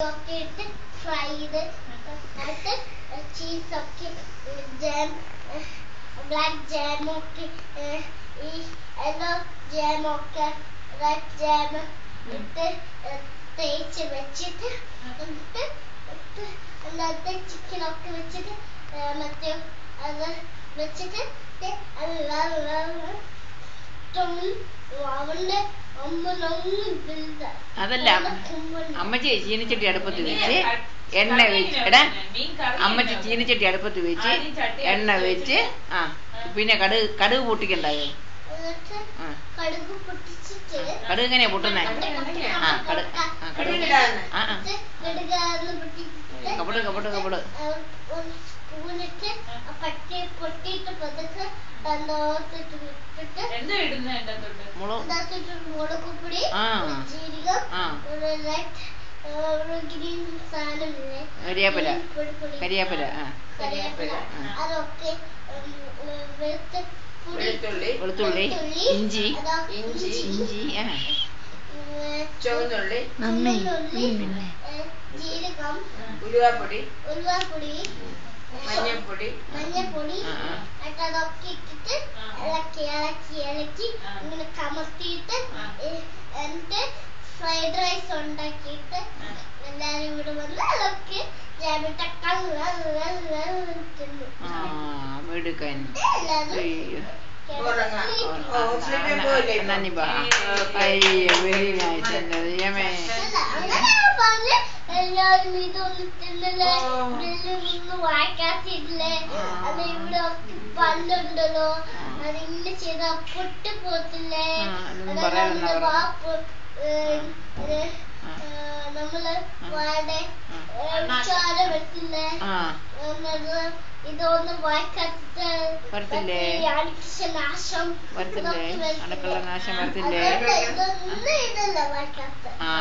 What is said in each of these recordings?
ഒക്കെ ഇട്ട് ഫ്രൈ ചെയ്ത് എന്നിട്ട് ചീസൊക്കെ ജാം ബ്ലാക്ക് ജാമൊക്കെ ഈ യെല്ലോ ജാമൊക്കെ റെഡ് ജാം ഇട്ട് തേച്ച് വെച്ചിട്ട് എന്നിട്ട് അതിനകത്ത് ചിക്കനൊക്കെ വെച്ചിട്ട് മറ്റേ അത് വെച്ചിട്ട് അതല്ല അമ്മച്ചി ചീനിച്ചട്ടി അടുപ്പത്ത് വെച്ച് എണ്ണ വെച്ച് എടാ അമ്മച്ചി ചീനിച്ചട്ടി അടുപ്പത്ത് വെച്ച് എണ്ണ വെച്ച് പിന്നെ കടുക് പൊട്ടിക്കണ്ടായോ? കടുക് എങ്ങനെയാ പൊട്ടുന്നേ? കപട് കപട് കപട് സ്പൂണിട്ട് പൊട്ടിയിട്ട് പതുക്കെ മുളക് പൊടി ജീരകം ഗ്രീൻ സാധനമില്ലേ കരിയാപ്പില അതൊക്കെ വെളുത്തുള്ളി ഇഞ്ചി ചുവന്നുള്ളി ജീരകം ഉലുവാപ്പൊടി മഞ്ഞപ്പൊടി എന്നിട്ട് അതൊക്കെ ഇട്ടിട്ട് ഇളക്കി ഇങ്ങനെ കമർത്തിയിട്ട് എന്നിട്ട് ഫ്രൈഡ് റൈസ് ഉണ്ടാക്കിയിട്ട് എല്ലാരും ഇവിടെ വന്ന് അതൊക്കെ എല്ലാരും ഇതൊന്നും തിന്നല്ലേ വായിക്കാത്തില്ലേ അത് ഇവിടെ ഒക്കെ പല്ലുണ്ടല്ലോ അതിങ്ങനെ ചെയ്താ പൊട്ടി പോത്തില്ലേ നമ്മള് വാടെ ചോര വെട്ടില്ലേ ഇതൊന്നും വായിക്കാത്തിട്ട് നാശം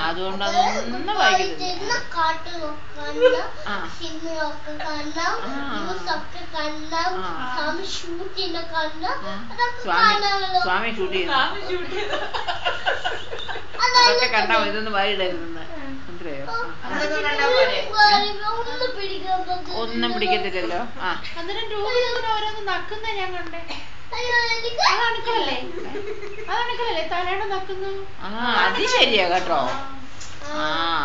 അതുകൊണ്ട് അതൊന്നും വായിക്കുന്നില്ല. കാട്ട് നോക്കാനോ സിനിമയൊക്കെ കാണാം ന്യൂസൊക്കെ കാണാം സ്വാമി ഷൂട്ട് ചെയ്യുന്ന കാണാം അതൊക്കെ കാണാമല്ലോ. സ്വാമി ഷൂട്ട് ചെയ്യുന്നു അതൊക്കെ കണ്ടാ ഇതൊന്നും വായിടരുതെന്ന് ഒന്നും പിടിക്കത്തില്ലല്ലോ. ഓരോന്ന് നക്കുന്നേ ഞാൻ കണ്ടേ. അതണുക്കളല്ലേ തലേണ നക്കുന്നു. അത് ശരിയാ കേട്ടോ.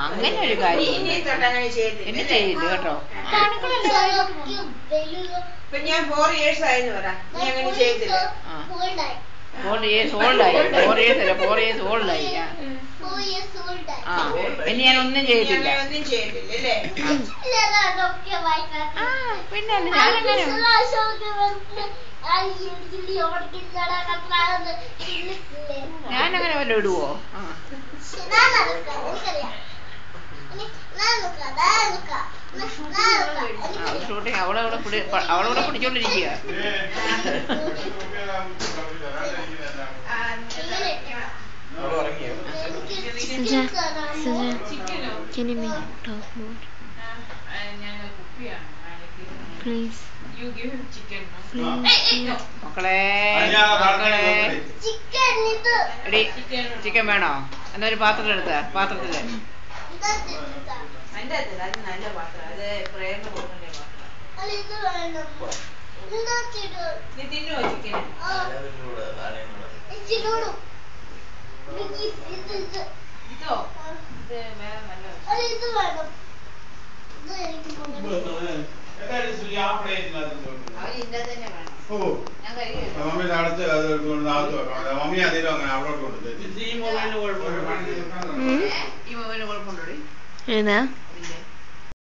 അങ്ങനെ ഒരു കാര്യം എന്നെ ചെയ്യില്ല കേട്ടോ. ഞാൻ 4 years ആയെന്ന് പറ. നീ അങ്ങനെ ചെയ്തില്ല. 4 years old-ആയി. 4 years അല്ല 4 years old-ആയി. പിന്നെ ഞാൻ ഒന്നും ചെയ്തില്ല. പിന്നെ ഞാനങ്ങനെ വല്ല ഇടുവോ? ഷൂട്ടിങ് അവളവിടെ പിടിച്ചോണ്ടിരിക്കുക. Can you make it talk more? Please. You give him chicken, no? Please. മക്കളെ എടി ചിക്കൻ വേണോ? എന്നൊരു പാത്രം എടുത്ത പാത്രത്തില് നല്ല പാത്രം. അത് പ്രേമ കൊടുക്കണ്ടേ പാത്രം. നീ തിന്നുവോ ചിക്കൻ? ഇതോ ഇത് വേണം. അവൻ ഇന്ന തന്നെ വേണം. ഞാൻ കഴിയും. ഈ മൊബൈലിന് കുഴപ്പമുണ്ടോ? ഏതാ